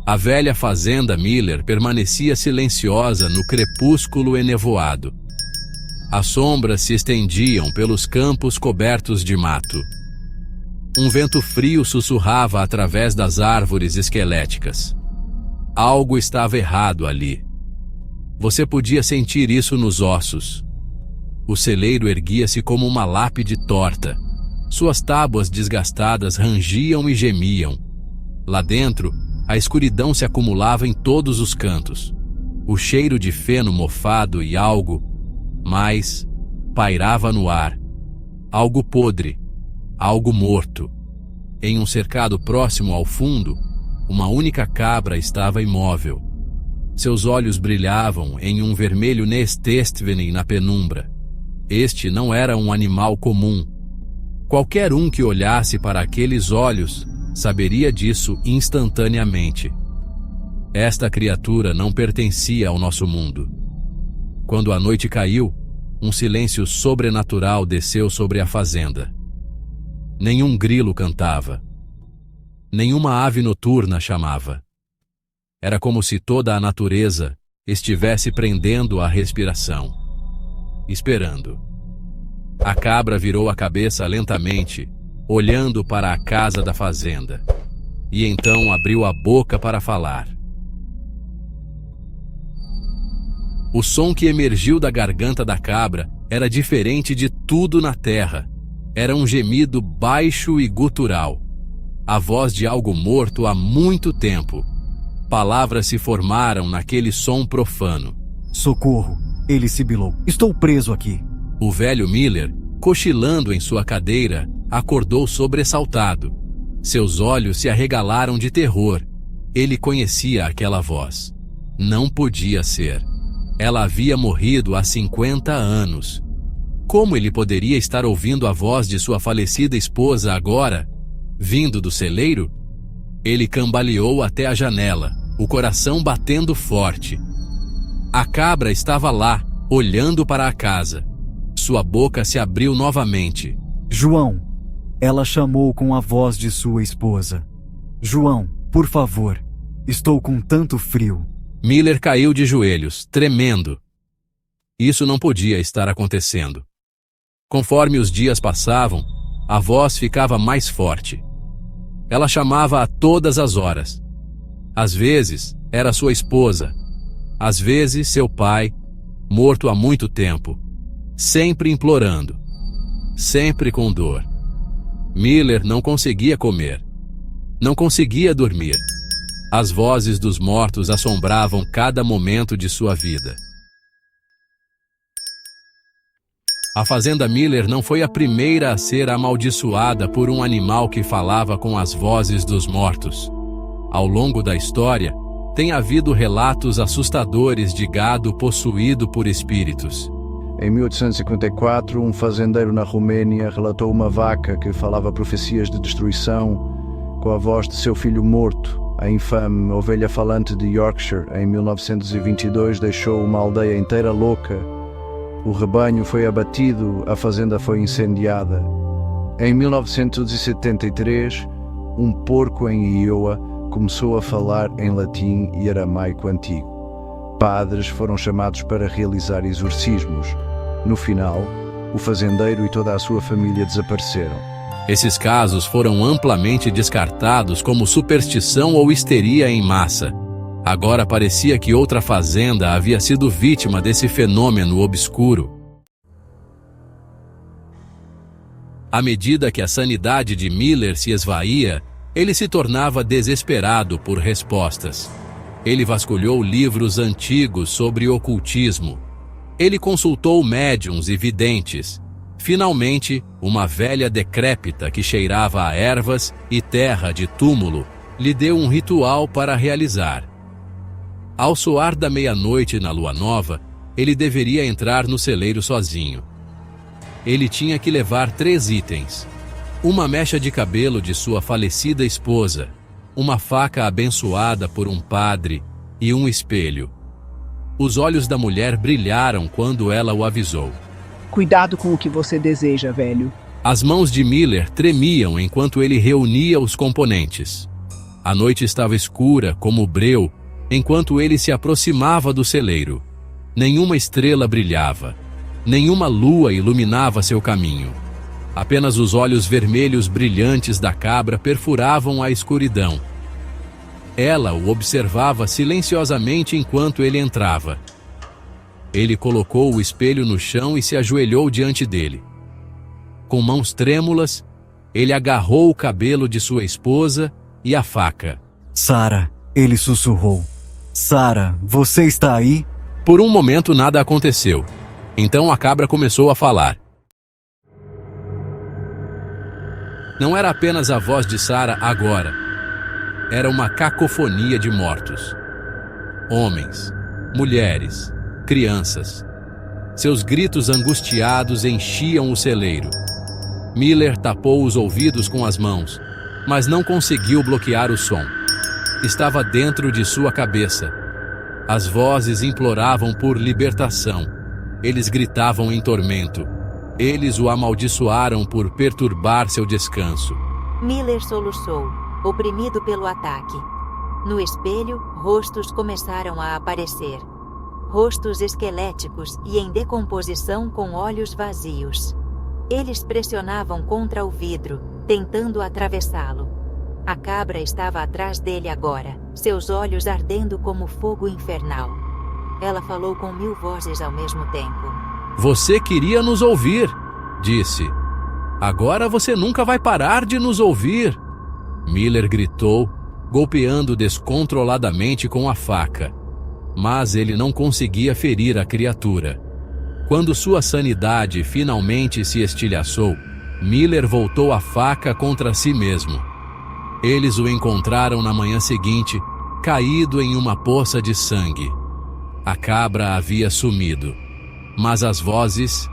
A velha fazenda Miller permanecia silenciosa no crepúsculo enevoado. As sombras se estendiam pelos campos cobertos de mato. Um vento frio sussurrava através das árvores esqueléticas. Algo estava errado ali. Você podia sentir isso nos ossos. O celeiro erguia-se como uma lápide torta. Suas tábuas desgastadas rangiam e gemiam. Lá dentro, a escuridão se acumulava em todos os cantos. O cheiro de feno mofado e algo mais pairava no ar. Algo podre, algo morto. Em um cercado próximo ao fundo, uma única cabra estava imóvel. Seus olhos brilhavam em um vermelho Nestestvening na penumbra. Este não era um animal comum. Qualquer um que olhasse para aqueles olhos saberia disso instantaneamente. Esta criatura não pertencia ao nosso mundo. Quando a noite caiu, um silêncio sobrenatural desceu sobre a fazenda. Nenhum grilo cantava. Nenhuma ave noturna chamava. Era como se toda a natureza estivesse prendendo a respiração, esperando. A cabra virou a cabeça lentamente, olhando para a casa da fazenda, e então abriu a boca para falar. O som que emergiu da garganta da cabra era diferente de tudo na terra. Era um gemido baixo e gutural. A voz de algo morto há muito tempo. Palavras se formaram naquele som profano. Socorro! Ele sibilou. Estou preso aqui. O velho Miller, cochilando em sua cadeira, acordou sobressaltado. Seus olhos se arregalaram de terror. Ele conhecia aquela voz. Não podia ser. Ela havia morrido há 50 anos. Como ele poderia estar ouvindo a voz de sua falecida esposa agora, vindo do celeiro? Ele cambaleou até a janela, o coração batendo forte. A cabra estava lá, olhando para a casa. Sua boca se abriu novamente. João! Ela chamou com a voz de sua esposa. João, por favor. Estou com tanto frio. Miller caiu de joelhos, tremendo. Isso não podia estar acontecendo. Conforme os dias passavam, a voz ficava mais forte. Ela chamava a todas as horas. Às vezes, era sua esposa. Às vezes, seu pai, morto há muito tempo. Sempre implorando. Sempre com dor. Miller não conseguia comer. Não conseguia dormir. As vozes dos mortos assombravam cada momento de sua vida. A fazenda Miller não foi a primeira a ser amaldiçoada por um animal que falava com as vozes dos mortos. Ao longo da história, tem havido relatos assustadores de gado possuído por espíritos. Em 1854, um fazendeiro na Romênia relatou uma vaca que falava profecias de destruição com a voz de seu filho morto. A infame ovelha falante de Yorkshire, em 1922, deixou uma aldeia inteira louca. O rebanho foi abatido, a fazenda foi incendiada. Em 1973, um porco em Iowa começou a falar em latim e aramaico antigo. Padres foram chamados para realizar exorcismos. No final, o fazendeiro e toda a sua família desapareceram. Esses casos foram amplamente descartados como superstição ou histeria em massa. Agora parecia que outra fazenda havia sido vítima desse fenômeno obscuro. À medida que a sanidade de Miller se esvaía, ele se tornava desesperado por respostas. Ele vasculhou livros antigos sobre ocultismo. Ele consultou médiuns e videntes. Finalmente, uma velha decrépita que cheirava a ervas e terra de túmulo lhe deu um ritual para realizar. Ao soar da meia-noite na lua nova, ele deveria entrar no celeiro sozinho. Ele tinha que levar 3 itens: uma mecha de cabelo de sua falecida esposa, uma faca abençoada por um padre e um espelho. Os olhos da mulher brilharam quando ela o avisou. Cuidado com o que você deseja, velho. As mãos de Miller tremiam enquanto ele reunia os componentes. A noite estava escura como breu, enquanto ele se aproximava do celeiro. Nenhuma estrela brilhava, nenhuma lua iluminava seu caminho. Apenas os olhos vermelhos brilhantes da cabra perfuravam a escuridão. Ela o observava silenciosamente enquanto ele entrava. Ele colocou o espelho no chão e se ajoelhou diante dele. Com mãos trêmulas, ele agarrou o cabelo de sua esposa e a faca. Sara, ele sussurrou. Sara, você está aí? Por um momento nada aconteceu. Então a cabra começou a falar. Não era apenas a voz de Sara agora. Era uma cacofonia de mortos. Homens, mulheres, crianças. Seus gritos angustiados enchiam o celeiro. Miller tapou os ouvidos com as mãos, mas não conseguiu bloquear o som. Estava dentro de sua cabeça. As vozes imploravam por libertação. Eles gritavam em tormento. Eles o amaldiçoaram por perturbar seu descanso. Miller soluçou, oprimido pelo ataque. No espelho, rostos começaram a aparecer. Rostos esqueléticos e em decomposição com olhos vazios. Eles pressionavam contra o vidro, tentando atravessá-lo. A cabra estava atrás dele agora, seus olhos ardendo como fogo infernal. Ela falou com 1000 vozes ao mesmo tempo. Você queria nos ouvir, disse. Agora você nunca vai parar de nos ouvir. Miller gritou, golpeando descontroladamente com a faca. Mas ele não conseguia ferir a criatura. Quando sua sanidade finalmente se estilhaçou, Miller voltou a faca contra si mesmo. Eles o encontraram na manhã seguinte, caído em uma poça de sangue. A cabra havia sumido, mas as vozes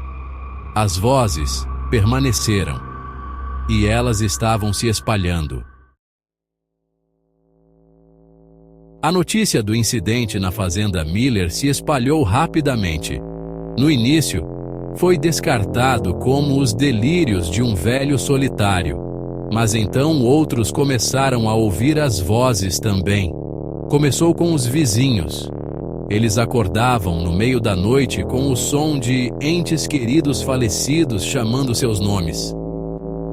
permaneceram, e elas estavam se espalhando. A notícia do incidente na fazenda Miller se espalhou rapidamente. No início, foi descartado como os delírios de um velho solitário, mas então outros começaram a ouvir as vozes também. Começou com os vizinhos. Eles acordavam no meio da noite com o som de entes queridos falecidos chamando seus nomes.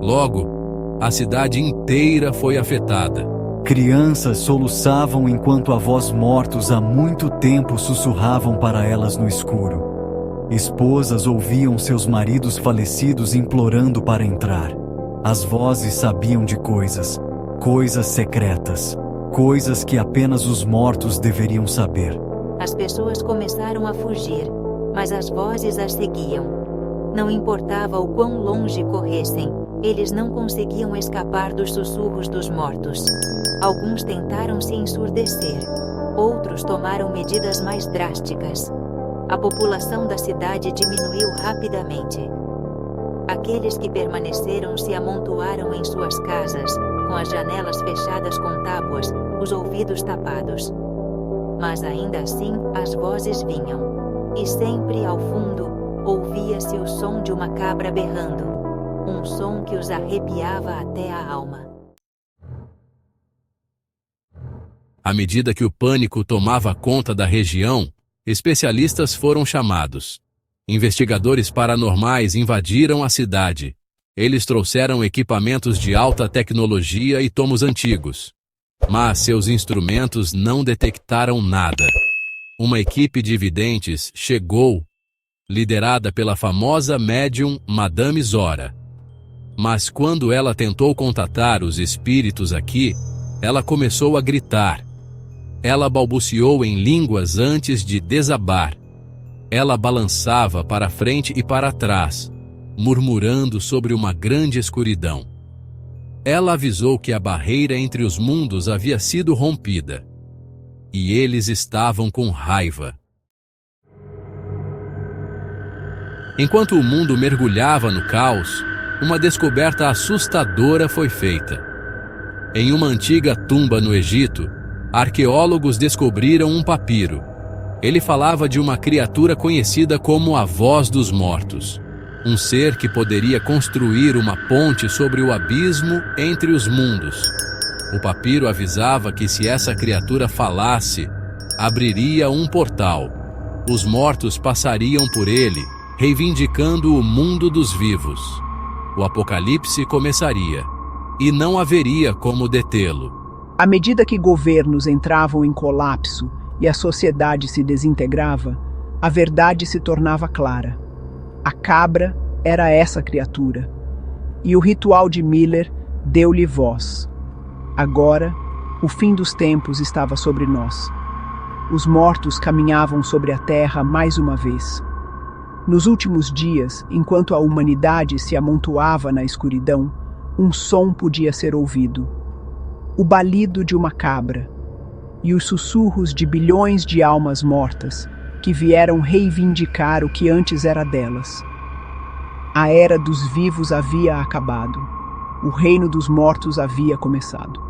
Logo, a cidade inteira foi afetada. Crianças soluçavam enquanto avós mortos há muito tempo sussurravam para elas no escuro. Esposas ouviam seus maridos falecidos implorando para entrar. As vozes sabiam de coisas secretas, coisas que apenas os mortos deveriam saber. As pessoas começaram a fugir, mas as vozes as seguiam. Não importava o quão longe corressem, eles não conseguiam escapar dos sussurros dos mortos. Alguns tentaram se ensurdecer, outros tomaram medidas mais drásticas. A população da cidade diminuiu rapidamente. Aqueles que permaneceram se amontoaram em suas casas, com as janelas fechadas com tábuas, os ouvidos tapados. Mas ainda assim, as vozes vinham. E sempre ao fundo, ouvia-se o som de uma cabra berrando. Um som que os arrepiava até a alma. À medida que o pânico tomava conta da região, especialistas foram chamados. Investigadores paranormais invadiram a cidade. Eles trouxeram equipamentos de alta tecnologia e tomos antigos. Mas seus instrumentos não detectaram nada. Uma equipe de videntes chegou, liderada pela famosa médium Madame Zora. Mas quando ela tentou contatar os espíritos aqui, ela começou a gritar. Ela balbuciou em línguas antes de desabar. Ela balançava para frente e para trás, murmurando sobre uma grande escuridão. Ela avisou que a barreira entre os mundos havia sido rompida. E eles estavam com raiva. Enquanto o mundo mergulhava no caos, uma descoberta assustadora foi feita. Em uma antiga tumba no Egito, arqueólogos descobriram um papiro. Ele falava de uma criatura conhecida como a Voz dos Mortos, um ser que poderia construir uma ponte sobre o abismo entre os mundos. O papiro avisava que se essa criatura falasse, abriria um portal. Os mortos passariam por ele, reivindicando o mundo dos vivos. O apocalipse começaria, e não haveria como detê-lo. À medida que governos entravam em colapso e a sociedade se desintegrava, a verdade se tornava clara. A cabra era essa criatura, e o ritual de Miller deu-lhe voz. Agora, o fim dos tempos estava sobre nós. Os mortos caminhavam sobre a terra mais uma vez. Nos últimos dias, enquanto a humanidade se amontoava na escuridão, um som podia ser ouvido. O balido de uma cabra e os sussurros de bilhões de almas mortas que vieram reivindicar o que antes era delas. A era dos vivos havia acabado. O reino dos mortos havia começado.